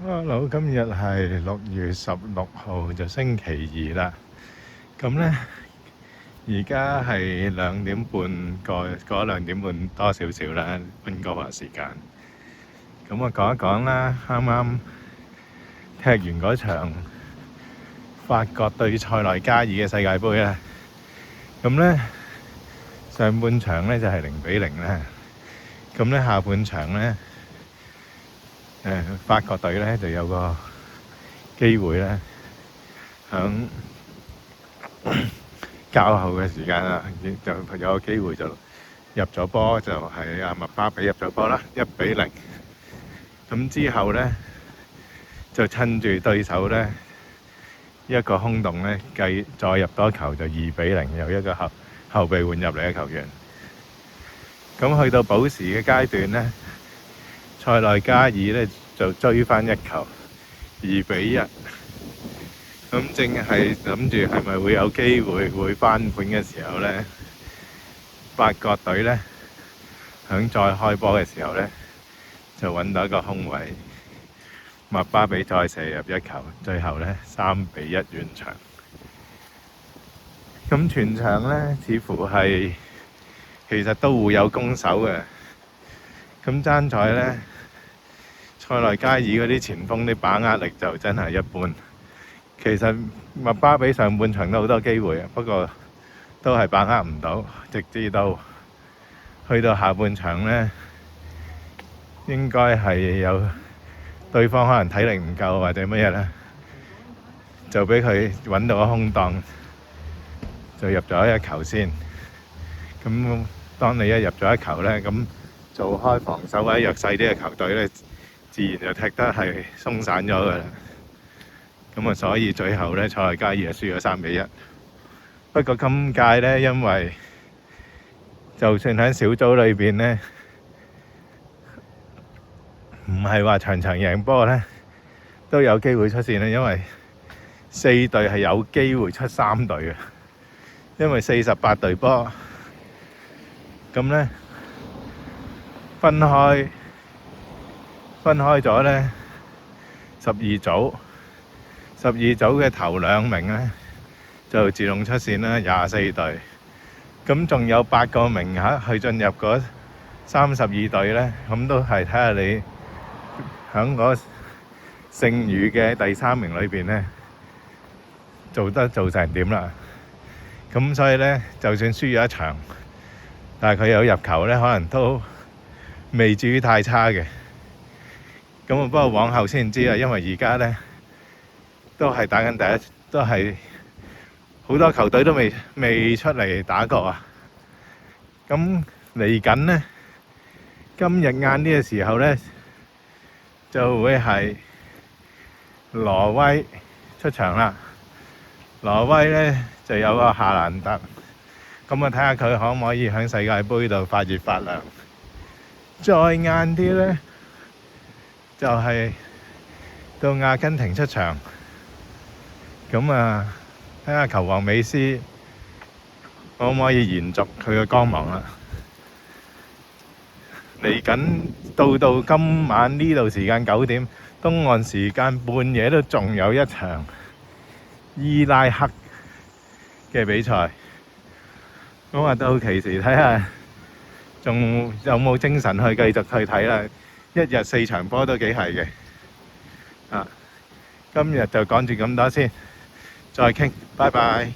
Hello，今日係6月16號，就星期二啦。咁呢，而家係2點半過2點半多少少啦，溫哥華時間。咁我講一講啦，啱啱踢完嗰場法國對塞內加爾嘅世界盃啦。咁呢，上半場呢就係0-0啦。咁呢，下半場呢，法國隊咧就有個機會咧，響較後嘅時間啦，就有個機會就入咗波，就係阿麥巴比入咗波啦，1-0。咁之後咧就趁住對手咧一個空洞咧，再入多球就2-0，有一個後備換入嚟嘅球員。咁去到補時嘅階段咧，塞內加爾咧就追翻一球，2-1。咁正係諗住係咪會有機會翻盤嘅時候咧，法國隊咧響再開波嘅時候咧，就揾到一個空位，麥巴比再射入一球，最後咧3-1完場。咁全場咧似乎係其實都互有攻守嘅，咁爭在咧塞內加爾嗰啲前鋒啲把握力就真係一般。其實麥巴比上半場都好多機會，不過都係把握唔到，直至到去到下半場呢，應該係有對方可能體力唔夠或者乜嘢呢，就俾佢揾到個空檔，就入咗一球先。咁當你一入咗一球呢，咁做開防守或者弱勢啲嘅球隊呢，自然就踢得係鬆散咗㗎啦。咁啊，所以最後咧，塞內加爾就輸咗3-1。不過今屆咧，因為就算喺小組裏邊咧，唔係話場場贏波咧，都有機會出線啦。因為4隊係有機會出3隊嘅，因為48隊波，咁咧分開咗咧12組。12組嘅頭2名咧就自動出線啦，24隊。咁仲有8個名額去進入嗰32隊咧，咁都係睇下你響嗰剩餘嘅第3名裏邊咧做成點啦。咁所以咧，就算輸咗一場，但係佢有入球咧，可能都未至於太差嘅。咁不過往後先知啦，因為而家咧都係打緊第一，都係好多球隊都未出嚟打過啊。咁嚟緊呢，今日晏啲嘅時候呢，就會係挪威出場啦。挪威呢就有個夏蘭特，咁啊睇下佢可唔可以喺世界盃度發熱發涼。再晏啲呢，就係到阿根廷出場。咁啊，睇下球王美斯可唔可以延續佢嘅光芒啦。嚟緊到今晚呢度時間9點，東岸時間半夜都仲有一場伊拉克嘅比賽。咁啊，到期時睇下仲有冇精神去繼續去睇啦。一日4場波都幾係嘅。今日就講住咁多先。再傾，拜拜。